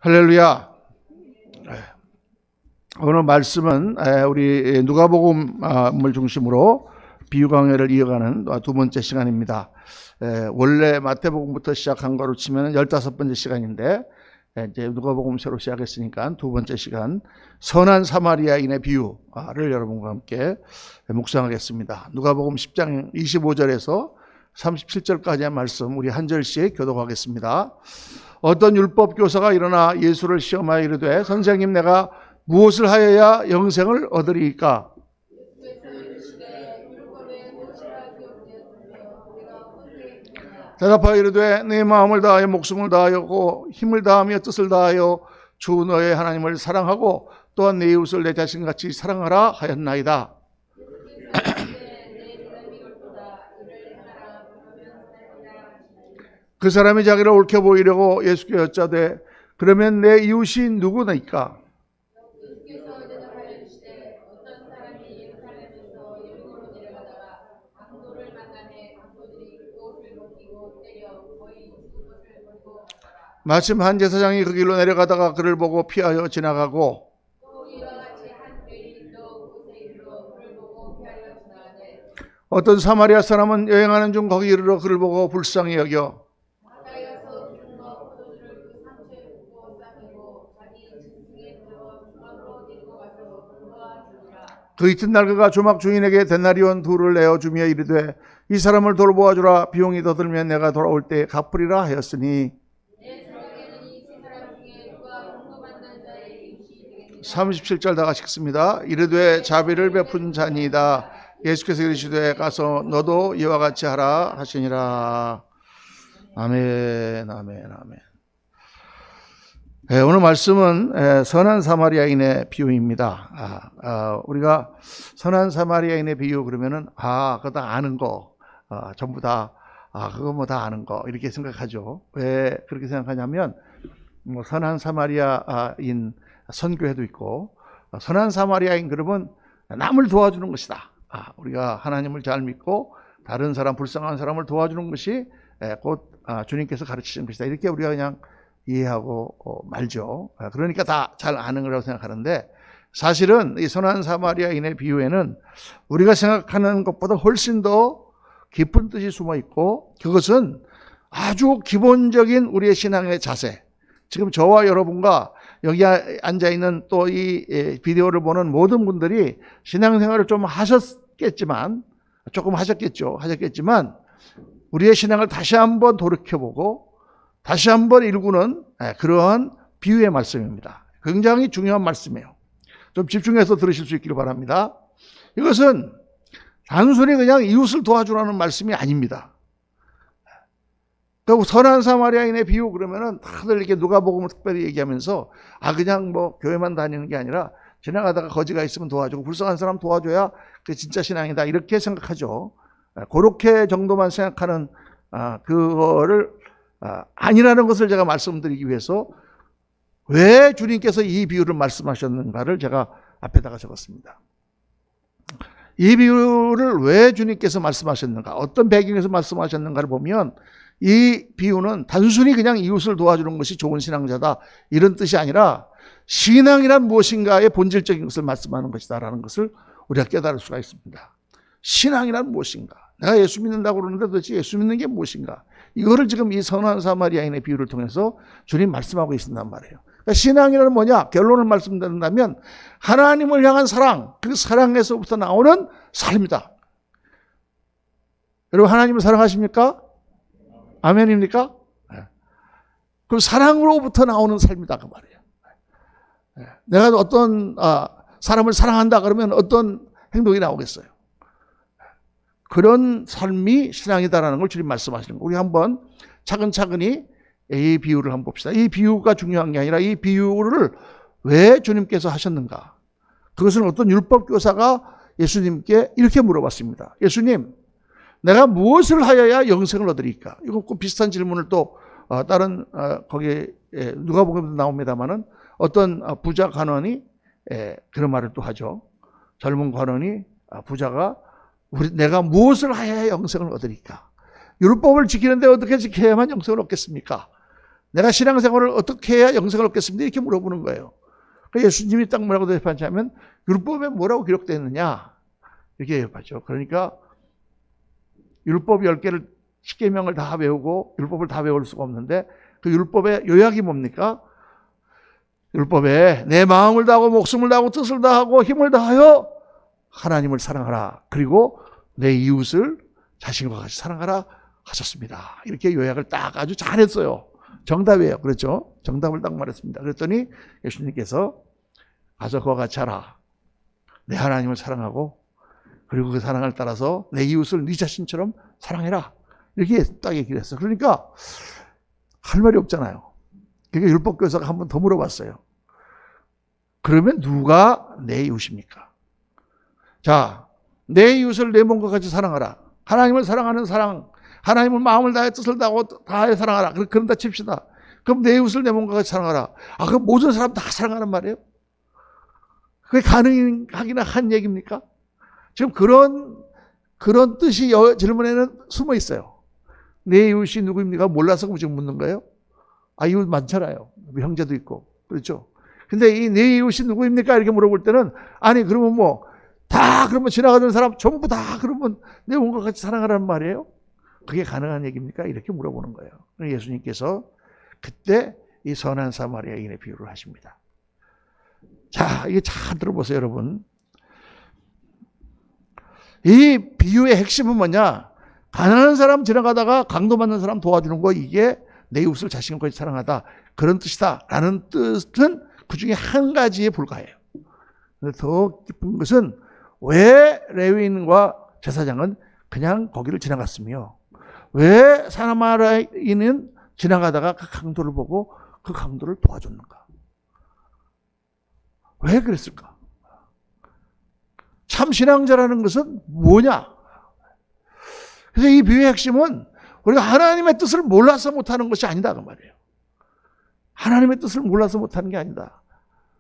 할렐루야. 오늘 말씀은 우리 누가복음을 중심으로 비유 강해를 이어가는 두 번째 시간입니다. 원래 마태복음부터 시작한 거로 치면 15번째 시간인데 이제 누가복음 새로 시작했으니까 두 번째 시간, 선한 사마리아인의 비유를 여러분과 함께 묵상하겠습니다. 누가복음 10장 25절에서 37절까지의 말씀 우리 한 절씩 교독하겠습니다. 어떤 율법 교사가 일어나 예수를 시험하여 이르되, 선생님, 내가 무엇을 하여야 영생을 얻으리이까? 대답하여 이르되, 내 마음을 다하여 목숨을 다하였고 힘을 다하며 뜻을 다하여 주 너의 하나님을 사랑하고 또한 내 이웃을 내 자신같이 사랑하라 하였나이다. 그 사람이 자기를 옳게 보이려고 예수께 여짜되, 그러면 내 이웃이 누구니까? 마침 한 제사장이 그 길로 내려가다가 그를 보고 피하여 지나가고, 어떤 사마리아 사람은 여행하는 중 거기 이르러 그를 보고 불쌍히 여겨 그 이튿날 그가 조막 주인에게 데나리온 둘을 내어주며 이르되, 이 사람을 돌보아주라. 비용이 더 들면 내가 돌아올 때 갚으리라 하였으니. 37절 다 같이 읽습니다. 이르되 자비를 베푼 자니이다. 예수께서 이르시되, 가서 너도 이와 같이 하라 하시니라. 아멘, 아멘, 아멘. 오늘 말씀은 선한 사마리아인의 비유입니다. 우리가 선한 사마리아인의 비유 그러면은 그거 다 아는 거, 전부 다 그거 뭐 다 아는 거 이렇게 생각하죠. 왜 그렇게 생각하냐면, 뭐 선한 사마리아인 선교회도 있고, 선한 사마리아인 그러면 남을 도와주는 것이다. 우리가 하나님을 잘 믿고 다른 사람, 불쌍한 사람을 도와주는 것이 곧 주님께서 가르치신 것이다. 이렇게 우리가 그냥 이해하고 말죠. 그러니까 다 잘 아는 거라고 생각하는데, 사실은 이 선한 사마리아인의 비유에는 우리가 생각하는 것보다 훨씬 더 깊은 뜻이 숨어 있고, 그것은 아주 기본적인 우리의 신앙의 자세. 지금 저와 여러분과 여기 앉아있는 또 이 비디오를 보는 모든 분들이 신앙생활을 좀 하셨겠지만, 조금 하셨겠지만 우리의 신앙을 다시 한번 돌이켜보고 다시 한번 일구는 그러한 비유의 말씀입니다. 굉장히 중요한 말씀이에요. 좀 집중해서 들으실 수 있기를 바랍니다. 이것은 단순히 그냥 이웃을 도와주라는 말씀이 아닙니다. 그 선한 사마리아인의 비유 그러면은 다들 이렇게 누가복음을 특별히 얘기하면서 그냥 뭐 교회만 다니는 게 아니라 지나가다가 거지가 있으면 도와주고 불쌍한 사람 도와줘야 그게 진짜 신앙이다, 이렇게 생각하죠. 그렇게 정도만 생각하는 그거를 아니라는 것을 제가 말씀드리기 위해서 왜 주님께서 이 비유를 말씀하셨는가를 제가 앞에다가 적었습니다. 이 비유를 왜 주님께서 말씀하셨는가, 어떤 배경에서 말씀하셨는가를 보면, 이 비유는 단순히 그냥 이웃을 도와주는 것이 좋은 신앙자다 이런 뜻이 아니라, 신앙이란 무엇인가의 본질적인 것을 말씀하는 것이다라는 것을 우리가 깨달을 수가 있습니다. 신앙이란 무엇인가, 내가 예수 믿는다고 그러는데 도대체 예수 믿는 게 무엇인가, 이거를 지금 이 선한 사마리아인의 비유를 통해서 주님 말씀하고 계신단 말이에요. 그러니까 신앙이란 뭐냐, 결론을 말씀드린다면 하나님을 향한 사랑, 그 사랑에서부터 나오는 삶이다. 여러분, 하나님을 사랑하십니까? 아멘입니까? 그 사랑으로부터 나오는 삶이다 그 말이에요. 내가 어떤 사람을 사랑한다 그러면 어떤 행동이 나오겠어요? 그런 삶이 신앙이다라는 걸 주님 말씀하시는 거예요. 우리 한번 차근차근히 이 비유를 한번 봅시다. 이 비유가 중요한 게 아니라 이 비유를 왜 주님께서 하셨는가. 그것은 어떤 율법교사가 예수님께 이렇게 물어봤습니다. 예수님, 내가 무엇을 하여야 영생을 얻으리까? 이거 비슷한 질문을 또 다른 거기에 누가복음에도 나옵니다만은 어떤 부자 관원이 그런 말을 또 하죠. 젊은 관원이 부자가 내가 무엇을 하여야 영생을 얻으리까? 율법을 지키는데 어떻게 지켜야만 영생을 얻겠습니까? 내가 신앙생활을 어떻게 해야 영생을 얻겠습니까? 이렇게 물어보는 거예요. 그러니까 예수님이 딱 뭐라고 대답하냐면 율법에 뭐라고 기록되어 있느냐 이렇게 대답하죠. 그러니까 율법 10개를 10계명을 다 외우고 율법을 다 외울 수가 없는데 그 율법의 요약이 뭡니까? 율법에 내 마음을 다하고 목숨을 다하고 뜻을 다하고 힘을 다하여 하나님을 사랑하라. 그리고 내 이웃을 자신과 같이 사랑하라 하셨습니다. 이렇게 요약을 딱 아주 잘했어요. 정답이에요. 그렇죠? 정답을 딱 말했습니다. 그랬더니 예수님께서 가서 그와 같이 하라. 내 하나님을 사랑하고 그리고 그 사랑을 따라서 내 이웃을 네 자신처럼 사랑해라. 이렇게 딱 얘기를 했어요. 그러니까 할 말이 없잖아요. 그러니까 율법교사가 한 번 더 물어봤어요. 그러면 누가 내 이웃입니까? 자, 내 이웃을 내 몸과 같이 사랑하라. 하나님을 사랑하는 사랑, 하나님을 마음을 다해 뜻을 다해 사랑하라. 그런다 칩시다. 그럼 내 이웃을 내 몸과 같이 사랑하라. 아, 그럼 모든 사람 다 사랑하란 말이에요? 그게 가능하기나 한 얘기입니까? 지금 그런 뜻이 질문에는 숨어 있어요. 내 이웃이 누구입니까? 몰라서 지금 묻는 거예요? 아, 이웃 많잖아요. 형제도 있고. 그렇죠? 근데 이 내 이웃이 누구입니까? 이렇게 물어볼 때는, 아니, 그러면 그러면 지나가던 사람 전부 다 그러면 내 몸과 같이 사랑하라는 말이에요? 그게 가능한 얘기입니까? 이렇게 물어보는 거예요. 예수님께서 그때 이 선한 사마리아인의 비유를 하십니다. 자, 이게 잘 들어보세요, 여러분. 이 비유의 핵심은 뭐냐? 가난한 사람 지나가다가 강도받는 사람 도와주는 거, 이게 내 이웃을 자신과 같이 사랑하다. 그런 뜻이다. 라는 뜻은 그 중에 한 가지에 불과해요. 더 깊은 것은 왜 레위인과 제사장은 그냥 거기를 지나갔으며 왜 사마리아인은 지나가다가 그 강도를 보고 그 강도를 도와줬는가? 왜 그랬을까? 참 신앙자라는 것은 뭐냐? 그래서 이 비유의 핵심은 우리가 하나님의 뜻을 몰라서 못하는 것이 아니다 그 말이에요. 하나님의 뜻을 몰라서 못하는 게 아니다.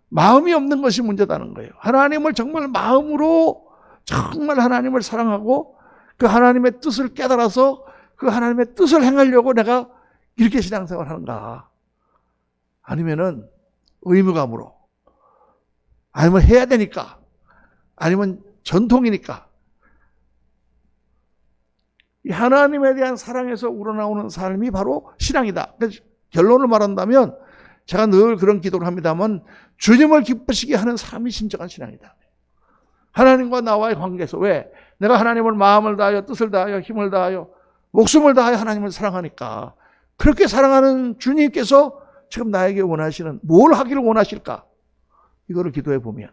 마음이 없는 것이 문제다는 거예요. 하나님을 정말 마음으로 정말 하나님을 사랑하고 그 하나님의 뜻을 깨달아서 그 하나님의 뜻을 행하려고 내가 이렇게 신앙생활을 하는가? 아니면은 의무감으로, 아니면 해야 되니까, 아니면 전통이니까. 이 하나님에 대한 사랑에서 우러나오는 삶이 바로 신앙이다. 그래서 결론을 말한다면 제가 늘 그런 기도를 합니다만 주님을 기쁘시게 하는 삶이 진정한 신앙이다. 하나님과 나와의 관계에서 왜? 내가 하나님을 마음을 다하여 뜻을 다하여 힘을 다하여 목숨을 다하여 하나님을 사랑하니까 그렇게 사랑하는 주님께서 지금 나에게 원하시는 뭘 하기를 원하실까? 이거를 기도해 보면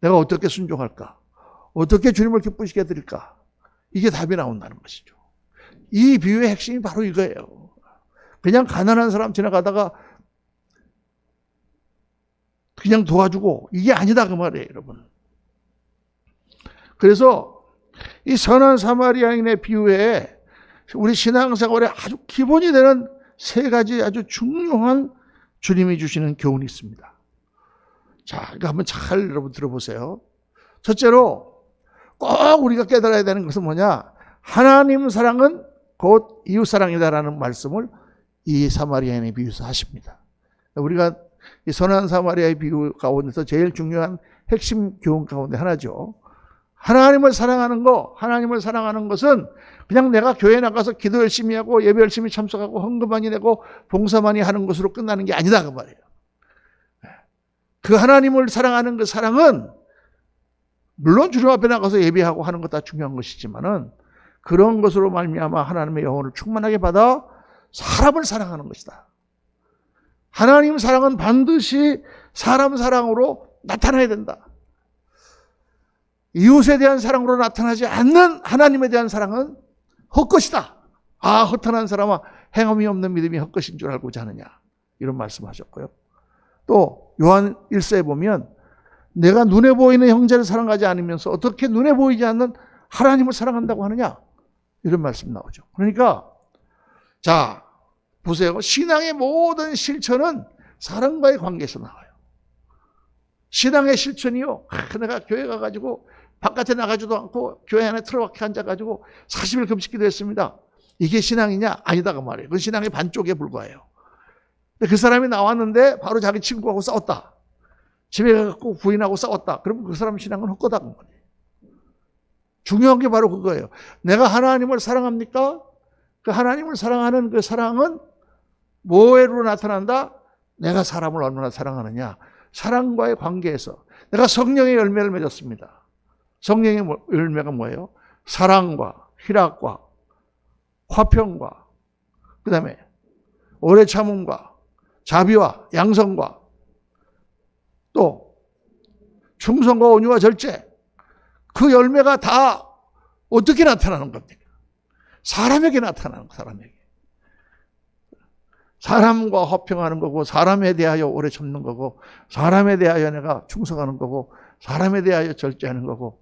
내가 어떻게 순종할까? 어떻게 주님을 기쁘시게 해드릴까? 이게 답이 나온다는 것이죠. 이 비유의 핵심이 바로 이거예요. 그냥 가난한 사람 지나가다가 그냥 도와주고 이게 아니다 그 말이에요, 여러분. 그래서 이 선한 사마리아인의 비유에 우리 신앙생활에 아주 기본이 되는 세 가지 아주 중요한 주님이 주시는 교훈이 있습니다. 자, 이거 한번 잘 여러분 들어보세요. 첫째로 꼭 우리가 깨달아야 되는 것은 뭐냐? 하나님 사랑은 곧 이웃 사랑이다라는 말씀을 이 사마리아인의 비유에서 하십니다. 우리가 이 선한 사마리아의 비유 가운데서 제일 중요한 핵심 교훈 가운데 하나죠. 하나님을 사랑하는 것은 그냥 내가 교회 나가서 기도 열심히 하고 예배 열심히 참석하고 헌금 많이 내고 봉사 많이 하는 것으로 끝나는 게 아니다 그 말이에요. 그 하나님을 사랑하는 그 사랑은 물론 주님 앞에 나가서 예배하고 하는 것 다 중요한 것이지만은 그런 것으로 말미암아 하나님의 영혼을 충만하게 받아 사람을 사랑하는 것이다. 하나님 사랑은 반드시 사람 사랑으로 나타나야 된다. 이웃에 대한 사랑으로 나타나지 않는 하나님에 대한 사랑은 헛것이다. 아, 허탄한 사람아, 행함이 없는 믿음이 헛것인 줄 알고자 하느냐. 이런 말씀하셨고요. 또 요한 1서에 보면 내가 눈에 보이는 형제를 사랑하지 않으면서 어떻게 눈에 보이지 않는 하나님을 사랑한다고 하느냐. 이런 말씀 나오죠. 그러니까 자, 보세요. 신앙의 모든 실천은 사람과의 관계에서 나와요. 신앙의 실천이요. 내가 교회 가가지고 바깥에 나가지도 않고 교회 안에 틀어박혀 앉아가지고 40일 금식 기도했습니다. 이게 신앙이냐? 아니다 그 말이에요. 그건 신앙의 반쪽에 불과해요. 근데 그 사람이 나왔는데 바로 자기 친구하고 싸웠다. 집에 가서 부인하고 싸웠다. 그러면 그 사람 신앙은 헛거다. 중요한 게 바로 그거예요. 내가 하나님을 사랑합니까? 그 하나님을 사랑하는 그 사랑은 뭐로 나타난다? 내가 사람을 얼마나 사랑하느냐. 사랑과의 관계에서 내가 성령의 열매를 맺었습니다. 성령의 열매가 뭐예요? 사랑과 희락과 화평과 그 다음에 오래 참음과 자비와 양성과 또 충성과 온유와 절제. 그 열매가 다 어떻게 나타나는 겁니까? 사람에게 나타나는 거, 사람에게. 사람과 화평하는 거고, 사람에 대하여 오래 참는 거고, 사람에 대하여 내가 충성하는 거고, 사람에 대하여 절제하는 거고.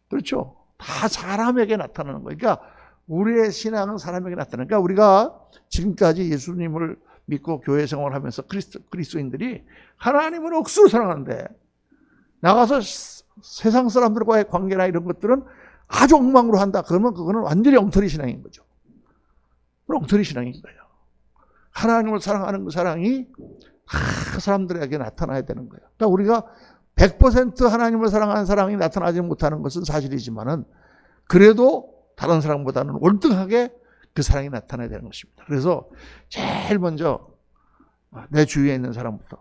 그렇죠? 다 사람에게 나타나는 거예요. 그러니까 우리의 신앙은 사람에게 나타나는 거예요. 그러니까 우리가 지금까지 예수님을 믿고 교회 생활을 하면서 그리스도인들이 하나님을 억수로 사랑하는데 나가서 세상 사람들과의 관계나 이런 것들은 아주 엉망으로 한다. 그러면 그거는 완전히 엉터리 신앙인 거죠. 엉터리 신앙인 거예요. 하나님을 사랑하는 그 사랑이 그 사람들에게 나타나야 되는 거예요. 그러니까 우리가 100% 하나님을 사랑하는 사랑이 나타나지 못하는 것은 사실이지만은 그래도 다른 사람보다는 월등하게 그 사랑이 나타나야 되는 것입니다. 그래서 제일 먼저 내 주위에 있는 사람부터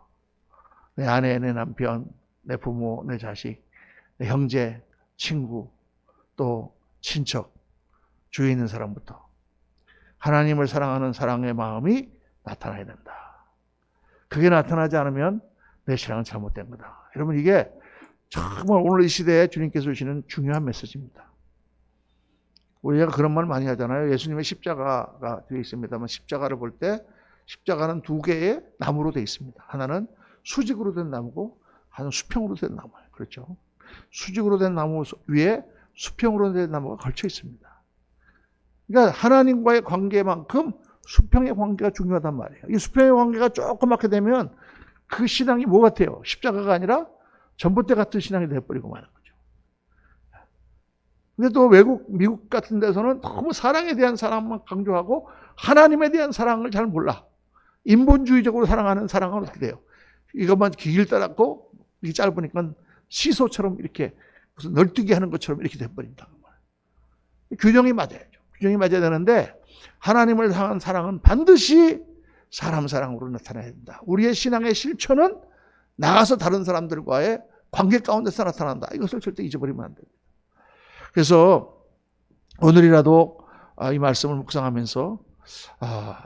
내 아내, 내 남편, 내 부모, 내 자식, 내 형제, 친구, 또 친척, 주위에 있는 사람부터 하나님을 사랑하는 사랑의 마음이 나타나야 된다. 그게 나타나지 않으면 내 신앙은 잘못된 거다. 여러분 이게 정말 오늘 이 시대에 주님께서 주시는 중요한 메시지입니다. 우리가 그런 말 많이 하잖아요. 예수님의 십자가가 되어 있습니다만 십자가를 볼 때 십자가는 두 개의 나무로 되어 있습니다. 하나는 수직으로 된 나무고 하나는 수평으로 된 나무예요. 그렇죠? 수직으로 된 나무 위에 수평으로 된 나무가 걸쳐 있습니다. 그러니까 하나님과의 관계만큼 수평의 관계가 중요하단 말이에요. 이 수평의 관계가 조그맣게 되면 그 신앙이 뭐 같아요? 십자가가 아니라 전봇대 같은 신앙이 되어버리고 마는 거죠. 근데 또 미국 같은 데서는 너무 사랑에 대한 사랑만 강조하고 하나님에 대한 사랑을 잘 몰라. 인본주의적으로 사랑하는 사랑은 어떻게 돼요? 이것만 길 따랐고 이 짧으니까 시소처럼 이렇게 무슨 널뛰기 하는 것처럼 이렇게 돼버린다. 균형이 맞아야죠. 균형이 맞아야 되는데 하나님을 향한 사랑은 반드시 사람 사랑으로 나타나야 된다. 우리의 신앙의 실천은 나가서 다른 사람들과의 관계 가운데서 나타난다. 이것을 절대 잊어버리면 안 됩니다. 그래서 오늘이라도 이 말씀을 묵상하면서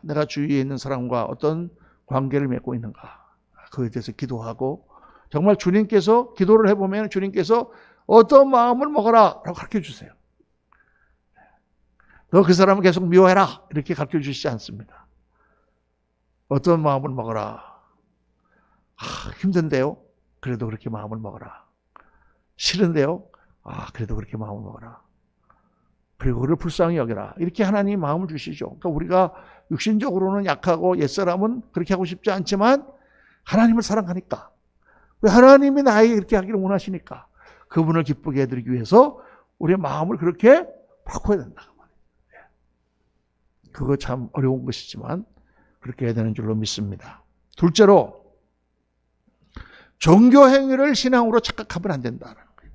내가 주위에 있는 사람과 어떤 관계를 맺고 있는가 그에 대해서 기도하고 정말 주님께서 기도를 해보면 주님께서 어떤 마음을 먹어라 라고 가르쳐 주세요. 너 그 사람을 계속 미워해라 이렇게 가르쳐 주시지 않습니다. 어떤 마음을 먹어라. 힘든데요? 그래도 그렇게 마음을 먹어라. 싫은데요? 그래도 그렇게 마음을 먹어라. 그리고 그를 불쌍히 여겨라. 이렇게 하나님이 마음을 주시죠. 그러니까 우리가 육신적으로는 약하고 옛사람은 그렇게 하고 싶지 않지만 하나님을 사랑하니까 하나님이 나에게 그렇게 하기를 원하시니까 그분을 기쁘게 해드리기 위해서 우리의 마음을 그렇게 바꿔야 된다. 그거 참 어려운 것이지만 그렇게 해야 되는 줄로 믿습니다. 둘째로 종교 행위를 신앙으로 착각하면 안 된다는 거예요.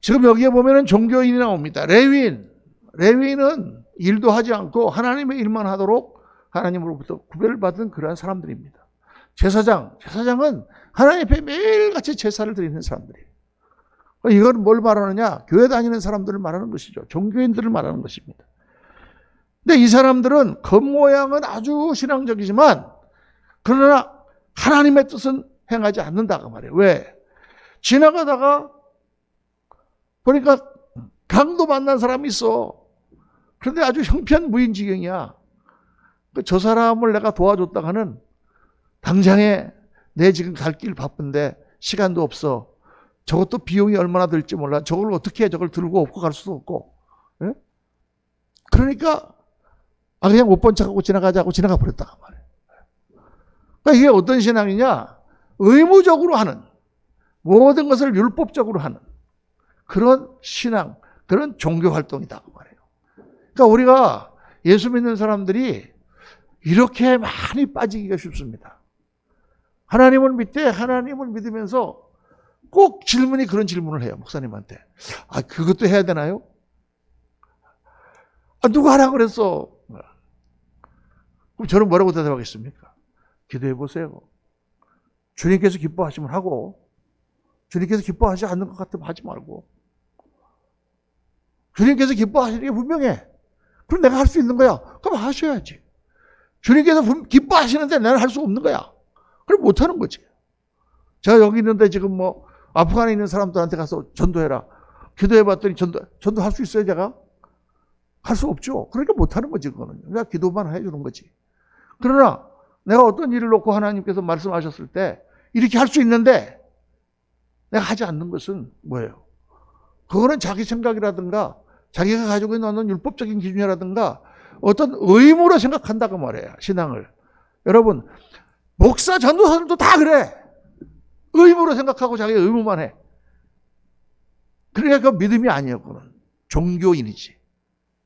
지금 여기에 보면은 종교인이 나옵니다. 레위인은 일도 하지 않고 하나님의 일만 하도록 하나님으로부터 구별을 받은 그러한 사람들입니다. 제사장은 하나님 앞에 매일같이 제사를 드리는 사람들이에요. 이건 뭘 말하느냐? 교회 다니는 사람들을 말하는 것이죠. 종교인들을 말하는 것입니다. 근데 이 사람들은 겉모양은 아주 신앙적이지만 그러나 하나님의 뜻은 행하지 않는다고 말이에요. 왜? 지나가다가 보니까 강도 만난 사람이 있어. 그런데 아주 형편무인지경이야. 저 사람을 내가 도와줬다가는 당장에 내 지금 갈 길 바쁜데 시간도 없어. 저것도 비용이 얼마나 들지 몰라. 저걸 어떻게 해? 저걸 들고 업고 갈 수도 없고. 예? 그러니까 그냥 못 본 척하고 지나가자고 지나가 버렸다 말이에요. 그러니까 이게 어떤 신앙이냐? 의무적으로 하는 모든 것을 율법적으로 하는 그런 신앙, 그런 종교 활동이다 말이에요. 그러니까 우리가 예수 믿는 사람들이 이렇게 많이 빠지기가 쉽습니다. 하나님을 믿되 하나님을 믿으면서 꼭 질문이 그런 질문을 해요. 목사님한테. 아, 그것도 해야 되나요? 아, 누가 하라고 그랬어? 그럼 저는 뭐라고 대답하겠습니까? 기도해 보세요. 주님께서 기뻐하시면 하고, 주님께서 기뻐하지 않는 것 같으면 하지 말고, 주님께서 기뻐하시는 게 분명해. 그럼 내가 할 수 있는 거야. 그럼 하셔야지. 주님께서 기뻐하시는데 나는 할 수 없는 거야. 그럼 못하는 거지. 제가 여기 있는데 지금 뭐 아프간에 있는 사람들한테 가서 전도해라. 기도해 봤더니 전도할 수 있어요, 제가? 할 수 없죠. 그러니까 못하는 거지, 그거는. 그냥 기도만 해주는 거지. 그러나 내가 어떤 일을 놓고 하나님께서 말씀하셨을 때 이렇게 할 수 있는데 내가 하지 않는 것은 뭐예요? 그거는 자기 생각이라든가 자기가 가지고 있는 어떤 율법적인 기준이라든가 어떤 의무로 생각한다고 말해요, 신앙을. 여러분, 목사, 전도사들도 다 그래. 의무로 생각하고 자기 의무만 해. 그러니까 그 믿음이 아니에요, 그거는. 종교인이지.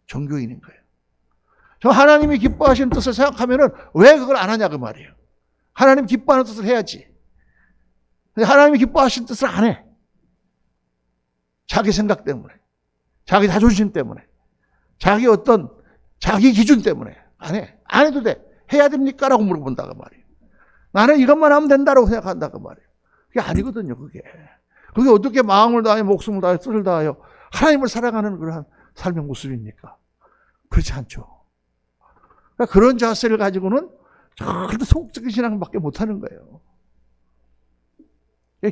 종교인인 거예요. 저 하나님이 기뻐하시는 뜻을 생각하면은 왜 그걸 안 하냐 그 말이에요. 하나님 기뻐하는 뜻을 해야지. 근데 하나님이 기뻐하시는 뜻을 안 해. 자기 생각 때문에, 자기 자존심 때문에, 자기 기준 때문에 안 해. 안 해도 돼. 해야 됩니까? 라고 물어본다고 말이에요. 나는 이것만 하면 된다고 생각한다고 말이에요. 그게 아니거든요, 그게. 그게 어떻게 마음을 다하여, 목숨을 다하여, 뜻을 다하여 하나님을 사랑하는 그러한 삶의 모습입니까? 그렇지 않죠. 그러니까 그런 자세를 가지고는 절대 소극적인 신앙밖에 못하는 거예요.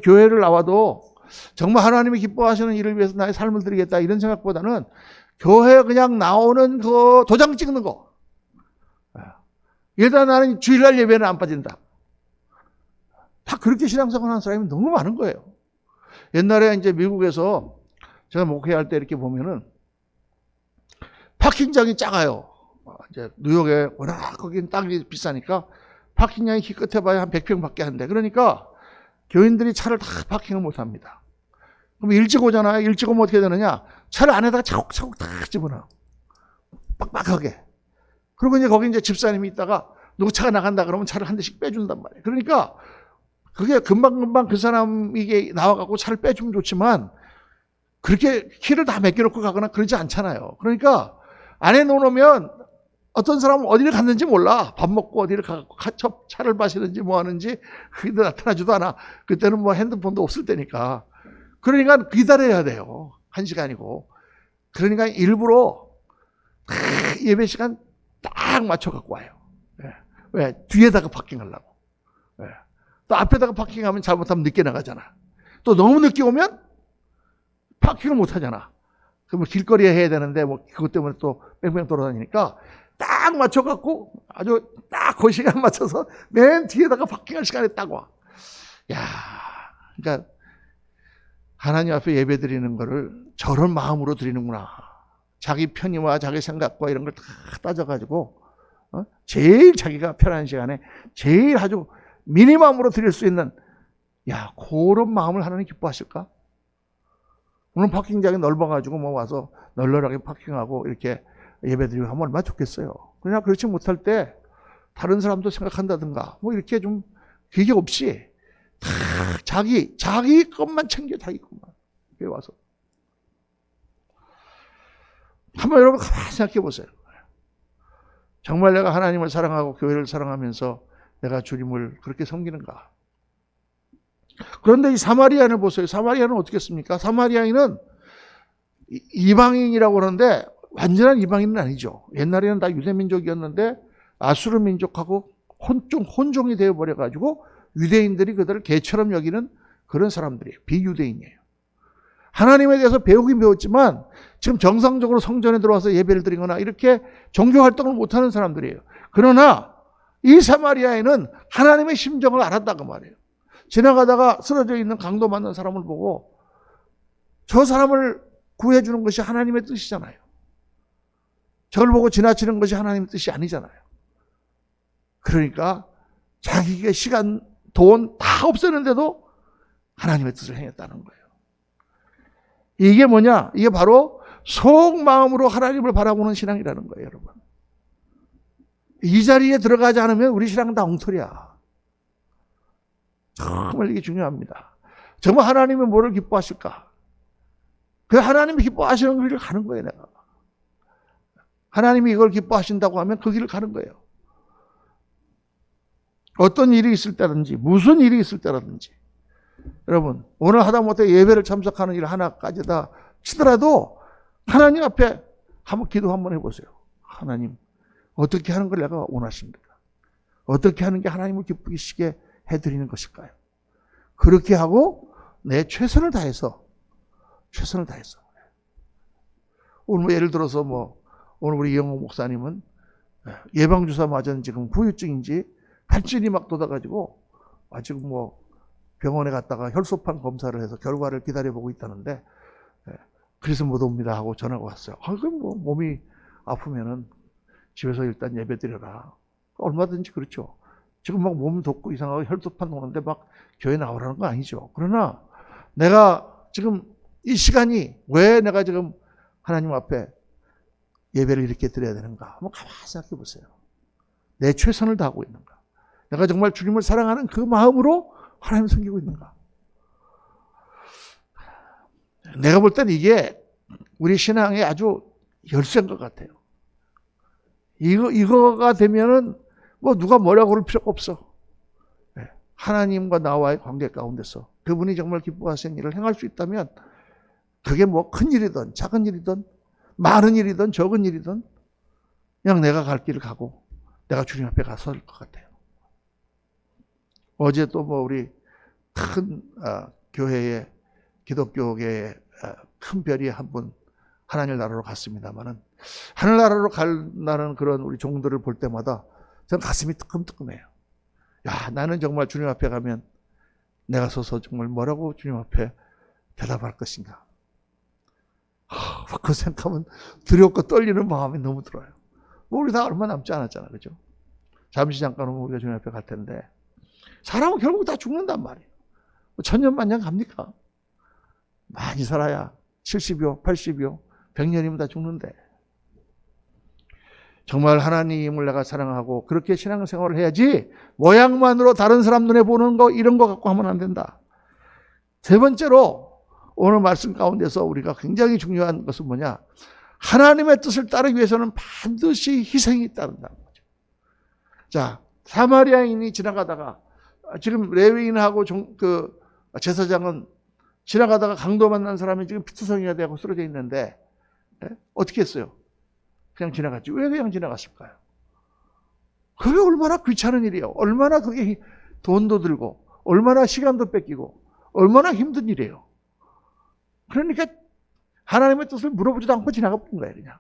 교회를 나와도 정말 하나님이 기뻐하시는 일을 위해서 나의 삶을 드리겠다 이런 생각보다는 교회에 그냥 나오는 그 도장 찍는 거. 일단 나는 주일날 예배는 안 빠진다. 다 그렇게 신앙생활 하는 사람이 너무 많은 거예요. 옛날에 이제 미국에서 제가 목회할 때 이렇게 보면은 파킹장이 작아요. 이제 뉴욕에 워낙 거긴 땅이 비싸니까 파킹장이 기껏 해봐야 한 100평밖에 안 돼. 그러니까 교인들이 차를 다 파킹을 못 합니다. 그럼 일찍 오잖아요. 일찍 오면 어떻게 되느냐? 차를 안에다가 차곡차곡 다 집어넣어. 빡빡하게. 그리고 이제 거기 이제 집사님이 있다가 누구 차가 나간다 그러면 차를 한 대씩 빼준단 말이에요. 그러니까 그게 금방금방 그 사람에게 나와갖고 차를 빼주면 좋지만 그렇게 키를 다 맡겨놓고 가거나 그러지 않잖아요. 그러니까 안에 놓으면 어떤 사람은 어디를 갔는지 몰라. 밥 먹고 어디를 가고 차를 마시는지 뭐 하는지 그게 나타나지도 않아. 그때는 뭐 핸드폰도 없을 때니까. 그러니까 기다려야 돼요. 1시간이고. 그러니까 일부러 예배 시간 딱 맞춰 갖고 와요. 왜? 뒤에다가 파킹하려고. 또 앞에다가 파킹하면 잘못하면 늦게 나가잖아. 또 너무 늦게 오면 파킹을 못 하잖아. 그러면 길거리에 해야 되는데 뭐 그것 때문에 또 뺑뺑 돌아다니니까 딱 맞춰갖고 아주 딱 그 시간 맞춰서 맨 뒤에다가 파킹할 시간에 딱 와. 야, 그러니까 하나님 앞에 예배 드리는 거를 저런 마음으로 드리는구나. 자기 편의와 자기 생각과 이런 걸 다 따져가지고 제일 자기가 편한 시간에 제일 아주 미니멈으로 드릴 수 있는 그런 마음을 하나님 기뻐하실까? 오늘 파킹장이 넓어가지고 뭐 와서 널널하게 파킹하고 이렇게 예배드리고 하면 얼마나 좋겠어요. 그냥 그렇지 못할 때 다른 사람도 생각한다든가 뭐 이렇게 좀 기계 없이 다 자기 것만 챙겨 자기 것만 여기 와서 한번 여러분 가만히 생각해 보세요. 정말 내가 하나님을 사랑하고 교회를 사랑하면서 내가 주님을 그렇게 섬기는가? 그런데 이 사마리아인을 보세요. 사마리아는 어떻게 했습니까? 사마리아인은 이방인이라고 그러는데 완전한 이방인은 아니죠. 옛날에는 다 유대민족이었는데 아수르 민족하고 혼종이 되어버려가지고 유대인들이 그들을 개처럼 여기는 그런 사람들이에요. 비유대인이에요. 하나님에 대해서 배우긴 배웠지만 지금 정상적으로 성전에 들어와서 예배를 드리거나 이렇게 종교활동을 못하는 사람들이에요. 그러나 이 사마리아인은 하나님의 심정을 알았다고 말이에요. 지나가다가 쓰러져 있는 강도 맞는 사람을 보고 저 사람을 구해주는 것이 하나님의 뜻이잖아요. 저를 보고 지나치는 것이 하나님의 뜻이 아니잖아요. 그러니까 자기의 시간, 돈 다 없었는데도 하나님의 뜻을 행했다는 거예요. 이게 뭐냐? 이게 바로 속마음으로 하나님을 바라보는 신앙이라는 거예요, 여러분. 이 자리에 들어가지 않으면 우리 신앙 다 엉터리야. 정말 이게 중요합니다. 정말 하나님은 뭐를 기뻐하실까? 그 하나님이 기뻐하시는 그 길을 가는 거예요, 내가. 하나님이 이걸 기뻐하신다고 하면 그 길을 가는 거예요. 어떤 일이 있을 때든지, 무슨 일이 있을 때라든지. 여러분, 오늘 하다못해 예배를 참석하는 일 하나까지 다 치더라도 하나님 앞에 한번 기도 한번 해보세요. 하나님, 어떻게 하는 걸 내가 원하십니까? 어떻게 하는 게 하나님을 기쁘시게 해드리는 것일까요? 그렇게 하고 내 최선을 다해서 오늘 뭐 예를 들어서 오늘 우리 이영호 목사님은 예방주사 맞은 지금 후유증인지 발진이 막 돋아가지고 지금 병원에 갔다가 혈소판 검사를 해서 결과를 기다려보고 있다는데 그래서 못 옵니다 하고 전화가 왔어요. 그럼 몸이 아프면은 집에서 일단 예배 드려라. 얼마든지 그렇죠. 지금 막 몸 돋고 이상하고 혈소판 오는데 막 교회 나오라는 건 아니죠. 그러나 내가 지금 이 시간이 왜 내가 지금 하나님 앞에 예배를 이렇게 드려야 되는가? 한번 가만히 생각해 보세요. 내 최선을 다하고 있는가? 내가 정말 주님을 사랑하는 그 마음으로 하나님을 섬기고 있는가? 내가 볼 때는 이게 우리 신앙의 아주 열쇠인 것 같아요. 이거가 되면은 누가 뭐라고 그럴 필요가 없어. 하나님과 나와의 관계 가운데서 그분이 정말 기뻐하시는 일을 행할 수 있다면 그게 큰 일이든 작은 일이든 많은 일이든 적은 일이든 그냥 내가 갈 길을 가고 내가 주님 앞에 가서 설 것 같아요. 어제 또 우리 큰 교회의 기독교계의 큰 별이 한 분 하나님 나라로 갔습니다만은 하늘나라로 간다는 그런 우리 종들을 볼 때마다 저는 가슴이 뜨끔뜨끔해요. 야, 나는 정말 주님 앞에 가면 내가 서서 정말 뭐라고 주님 앞에 대답할 것인가. 그 생각하면 두렵고 떨리는 마음이 너무 들어요. 우리 다 얼마 남지 않았잖아, 그죠? 잠시 잠깐 오면 우리가 주님 앞에 갈 텐데 사람은 결국 다 죽는단 말이에요. 천년만년 갑니까? 많이 살아야 70여, 80여, 100년이면 다 죽는데 정말 하나님을 내가 사랑하고 그렇게 신앙생활을 해야지 모양만으로 다른 사람 눈에 보는 거 이런 거 갖고 하면 안 된다. 세 번째로 오늘 말씀 가운데서 우리가 굉장히 중요한 것은 뭐냐? 하나님의 뜻을 따르기 위해서는 반드시 희생이 따른다는 거죠. 자, 사마리아인이 지나가다가 지금 레위인하고 제사장은 지나가다가 강도 만난 사람이 지금 피투성이가 되고 쓰러져 있는데 어떻게 했어요? 그냥 지나갔지. 왜 그냥 지나갔을까요? 그게 얼마나 귀찮은 일이에요. 얼마나 그게 돈도 들고 얼마나 시간도 뺏기고 얼마나 힘든 일이에요. 그러니까 하나님의 뜻을 물어보지도 않고 지나가 본 거예요, 그냥.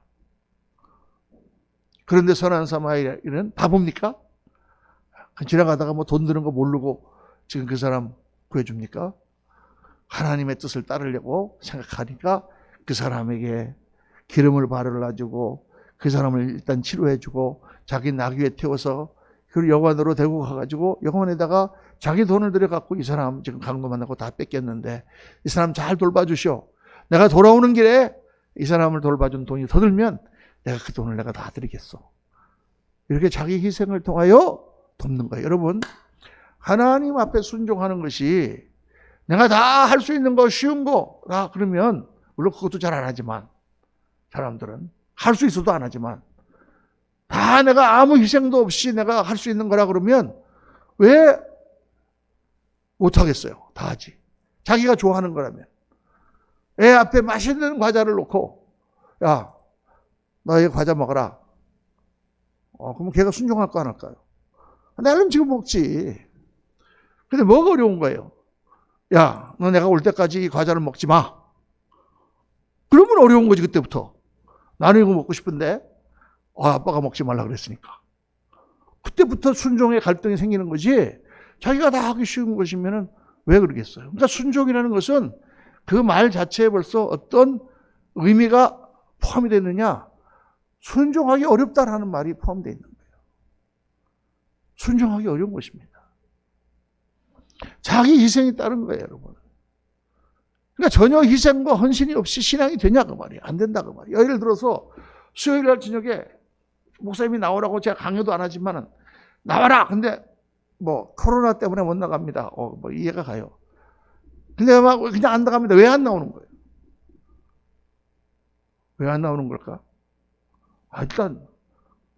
그런데 선한 사마리아인은 바보입니까? 지나가다가 돈 드는 거 모르고 지금 그 사람 구해줍니까? 하나님의 뜻을 따르려고 생각하니까 그 사람에게 기름을 바르라주고 그 사람을 일단 치료해주고 자기 나귀에 태워서 그 여관으로 데리고 가가지고 여관에다가 자기 돈을 들여갖고 이 사람 지금 강도 만나고 다 뺏겼는데 이 사람 잘 돌봐주시오. 내가 돌아오는 길에 이 사람을 돌봐준 돈이 더 들면 내가 그 돈을 내가 다 드리겠어. 이렇게 자기 희생을 통하여 돕는 거예요. 여러분, 하나님 앞에 순종하는 것이 내가 다 할 수 있는 거 쉬운 거라 그러면 물론 그것도 잘 안 하지만 사람들은 할 수 있어도 안 하지만 다 내가 아무 희생도 없이 내가 할 수 있는 거라 그러면 왜 못하겠어요? 다 하지. 자기가 좋아하는 거라면. 애 앞에 맛있는 과자를 놓고 야, 너 이 과자 먹어라. 그럼 걔가 순종할까 안 할까요? 나는 지금 먹지. 근데 뭐가 어려운 거예요? 야, 너 내가 올 때까지 이 과자를 먹지 마. 그러면 어려운 거지, 그때부터. 나는 이거 먹고 싶은데 아빠가 먹지 말라 그랬으니까. 그때부터 순종의 갈등이 생기는 거지. 자기가 다 하기 쉬운 것이면 왜 그러겠어요? 그러니까 순종이라는 것은 그 말 자체에 벌써 어떤 의미가 포함이 되느냐? 순종하기 어렵다라는 말이 포함되어 있는 거예요. 순종하기 어려운 것입니다. 자기 희생이 따른 거예요, 여러분. 그러니까 전혀 희생과 헌신이 없이 신앙이 되냐 그 말이에요. 안 된다 그 말이에요. 예를 들어서 수요일 날 저녁에 목사님이 나오라고 제가 강요도 안 하지만은 나와라. 근데 뭐 코로나 때문에 못 나갑니다. 뭐 이해가 가요. 근데 막 그냥 안 나갑니다. 왜 안 나오는 거예요? 왜 안 나오는 걸까? 일단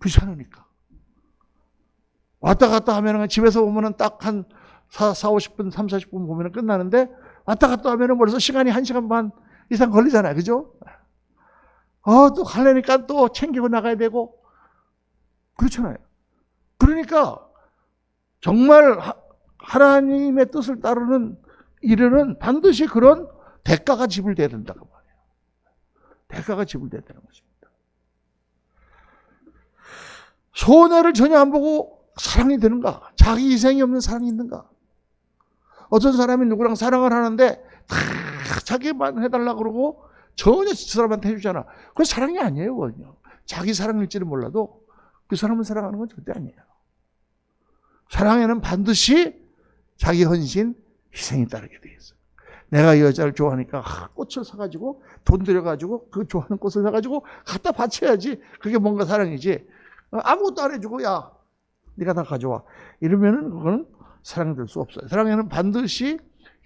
귀찮으니까. 왔다 갔다 하면은 집에서 보면은 딱 한 50분, 40분 보면은 끝나는데 왔다 갔다 하면은 벌써 시간이 1시간 반 이상 걸리잖아요. 그죠? 또 가려니까 또 챙기고 나가야 되고. 그렇잖아요. 그러니까 정말 하나님의 뜻을 따르는 일에는 반드시 그런 대가가 지불돼야 된다고 말이에요. 대가가 지불돼야 되는 것입니다. 손해를 전혀 안 보고 사랑이 되는가? 자기 희생이 없는 사랑이 있는가? 어떤 사람이 누구랑 사랑을 하는데 다 자기만 해달라고 그러고 전혀 그 사람한테 해주잖아. 그건 사랑이 아니에요. 그건요. 자기 사랑일지는 몰라도 그 사람을 사랑하는 건 절대 아니에요. 사랑에는 반드시 자기 헌신, 희생이 따르게 돼 있어요. 내가 이 여자를 좋아하니까 꽃을 사가지고 돈 들여가지고 그 좋아하는 꽃을 사가지고 갖다 바쳐야지. 그게 뭔가 사랑이지. 아무것도 안 해주고 야 네가 다 가져와. 이러면은 그거는 사랑이 될 수 없어요. 사랑에는 반드시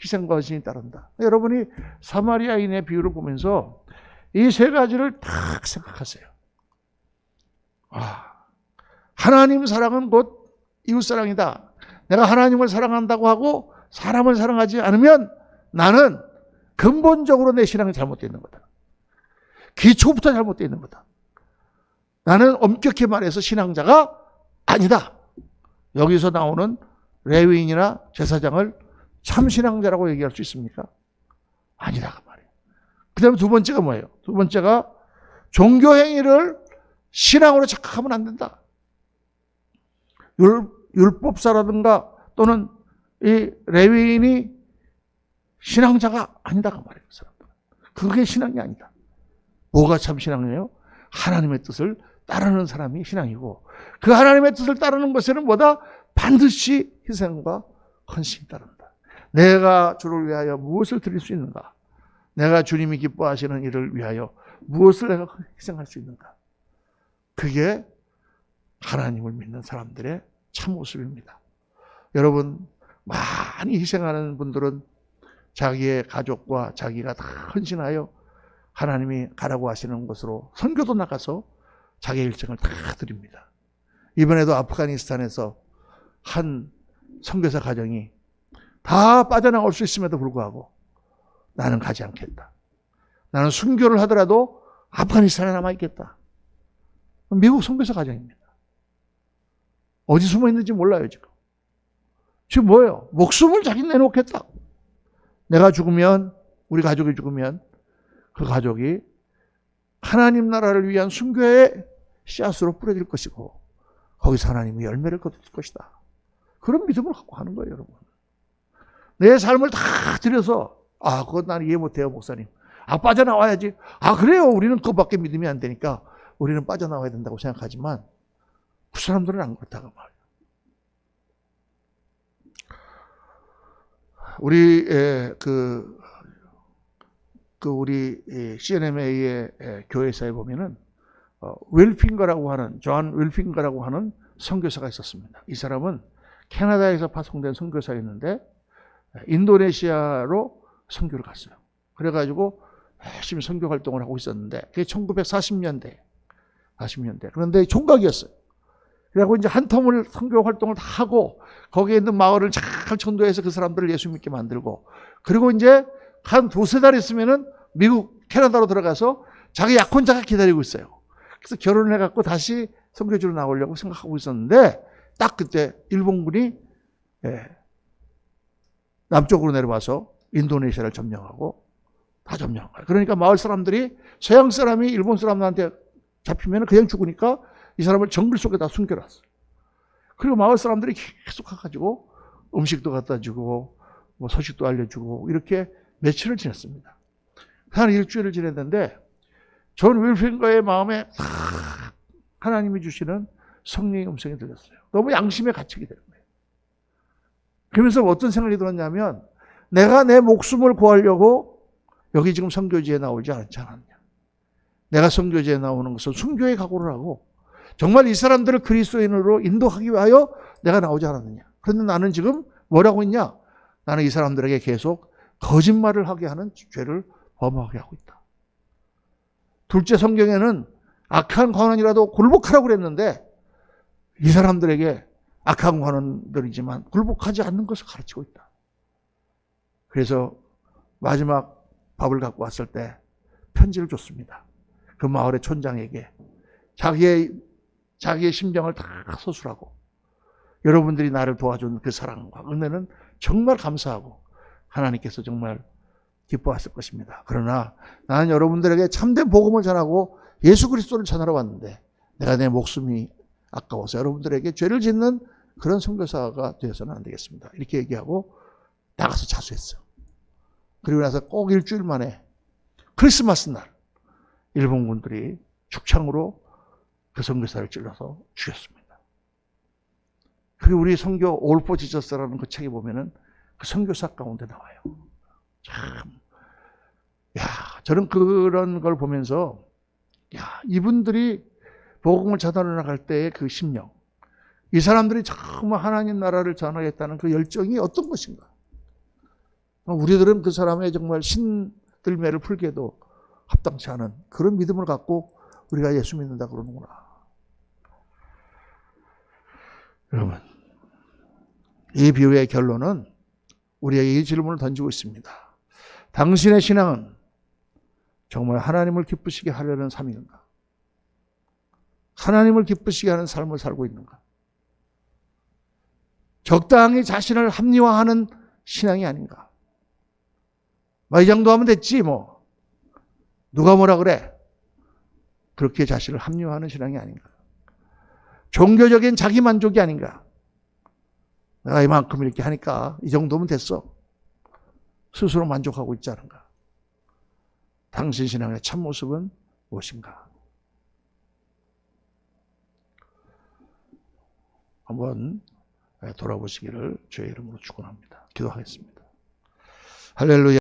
희생과 헌신이 따른다. 여러분이 사마리아인의 비유를 보면서 이 세 가지를 딱 생각하세요. 하나님 사랑은 곧 이웃사랑이다. 내가 하나님을 사랑한다고 하고 사람을 사랑하지 않으면 나는 근본적으로 내 신앙이 잘못되어 있는 거다. 기초부터 잘못되어 있는 거다. 나는 엄격히 말해서 신앙자가 아니다. 여기서 나오는 레위인이나 제사장을 참신앙자라고 얘기할 수 있습니까? 아니다 그 말이에요. 그 다음에 두 번째가 뭐예요? 두 번째가 종교행위를 신앙으로 착각하면 안 된다. 율법사라든가 또는 이 레위인이 신앙자가 아니다 그 말이에요. 그 사람들은. 그게 신앙이 아니다. 뭐가 참 신앙이에요? 하나님의 뜻을 따르는 사람이 신앙이고 그 하나님의 뜻을 따르는 것에는 뭐다? 반드시 희생과 헌신이 따른다. 내가 주를 위하여 무엇을 드릴 수 있는가? 내가 주님이 기뻐하시는 일을 위하여 무엇을 내가 희생할 수 있는가? 그게 하나님을 믿는 사람들의 참모습입니다. 여러분 많이 희생하는 분들은 자기의 가족과 자기가 다 헌신하여 하나님이 가라고 하시는 곳으로 선교도 나가서 자기의 일정을 다 드립니다. 이번에도 아프가니스탄에서 한 선교사 가정이 다 빠져나올 수 있음에도 불구하고 나는 가지 않겠다. 나는 순교를 하더라도 아프가니스탄에 남아있겠다. 미국 선교사 가정입니다. 어디 숨어 있는지 몰라요 지금. 지금 뭐예요? 목숨을 자기 내놓겠다. 내가 죽으면 우리 가족이 죽으면 그 가족이 하나님 나라를 위한 순교의 씨앗으로 뿌려질 것이고 거기서 하나님이 열매를 거둘 것이다. 그런 믿음을 갖고 하는 거예요 여러분. 내 삶을 다 들여서 그건 나는 이해 못해요 목사님. 빠져나와야지. 그래요. 우리는 그것밖에 믿음이 안 되니까 우리는 빠져나와야 된다고 생각하지만 그 사람들은 안 그렇다고 말이에요. 우리 우리 CNMA의 교회사에 보면은 윌핑거라고 하는 존 윌핑거라고 하는 선교사가 있었습니다. 이 사람은 캐나다에서 파송된 선교사였는데 인도네시아로 선교를 갔어요. 그래가지고 열심히 선교 활동을 하고 있었는데 그게 1940년대. 그런데 총각이었어요. 그래갖고 이제 한 텀을 선교 활동을 다 하고 거기에 있는 마을을 잘 전도해서 그 사람들을 예수 믿게 만들고 그리고 이제 한 두세 달 있으면은 미국 캐나다로 들어가서 자기 약혼자가 기다리고 있어요. 그래서 결혼을 해갖고 다시 선교지로 나오려고 생각하고 있었는데 딱 그때 일본군이 남쪽으로 내려와서 인도네시아를 점령하고 다 점령한 거예요. 그러니까 마을 사람들이 서양 사람이 일본 사람들한테 잡히면 그냥 죽으니까 이 사람을 정글 속에다 숨겨놨어요. 그리고 마을 사람들이 계속 가가지고 음식도 갖다 주고 뭐 소식도 알려주고 이렇게 며칠을 지냈습니다. 한 일주일을 지냈는데 존 윌핑거의 마음에 하나님이 주시는 성령의 음성이 들렸어요. 너무 양심에 갇히게 되는 거예요. 그러면서 어떤 생각이 들었냐면 내가 내 목숨을 구하려고 여기 지금 선교지에 나오지 않지 않았냐. 내가 선교지에 나오는 것은 순교의 각오를 하고 정말 이 사람들을 그리스도인으로 인도하기 위하여 내가 나오지 않았느냐. 그런데 나는 지금 뭐라고 했냐? 나는 이 사람들에게 계속 거짓말을 하게 하는 죄를 범하게 하고 있다. 둘째, 성경에는 악한 관원이라도 굴복하라고 그랬는데 이 사람들에게 악한 관원들이지만 굴복하지 않는 것을 가르치고 있다. 그래서 마지막 밥을 갖고 왔을 때 편지를 줬습니다. 그 마을의 촌장에게 자기의 심정을 다 서술하고 여러분들이 나를 도와준 그 사랑과 은혜는 정말 감사하고 하나님께서 정말 기뻐하실 것입니다. 그러나 나는 여러분들에게 참된 복음을 전하고 예수 그리스도를 전하러 왔는데 내가 내 목숨이 아까워서 여러분들에게 죄를 짓는 그런 선교사가 되어서는 안 되겠습니다. 이렇게 얘기하고 나가서 자수했어요. 그리고 나서 꼭 일주일 만에 크리스마스 날 일본군들이 축창으로 그 선교사를 찔러서 죽였습니다. 그리고 우리 선교 All for Jesus라는 그 책에 보면은 그 선교사 가운데 나와요. 참, 저는 그런 걸 보면서 이분들이 복음을 전하러 나갈 때의 그 심령, 이 사람들이 정말 하나님 나라를 전하겠다는 그 열정이 어떤 것인가? 우리들은 그 사람의 정말 신들매를 풀게도 합당치 않은 그런 믿음을 갖고 우리가 예수 믿는다 그러는구나. 여러분, 이 비유의 결론은 우리에게 이 질문을 던지고 있습니다. 당신의 신앙은 정말 하나님을 기쁘시게 하려는 삶인가? 하나님을 기쁘시게 하는 삶을 살고 있는가? 적당히 자신을 합리화하는 신앙이 아닌가? 이 정도 하면 됐지 뭐. 누가 뭐라 그래? 그렇게 자신을 합리화하는 신앙이 아닌가? 종교적인 자기 만족이 아닌가? 내가 이만큼 이렇게 하니까 이 정도면 됐어. 스스로 만족하고 있지 않은가? 당신 신앙의 참모습은 무엇인가? 한번 돌아보시기를 주의 이름으로 축원합니다. 기도하겠습니다. 할렐루야.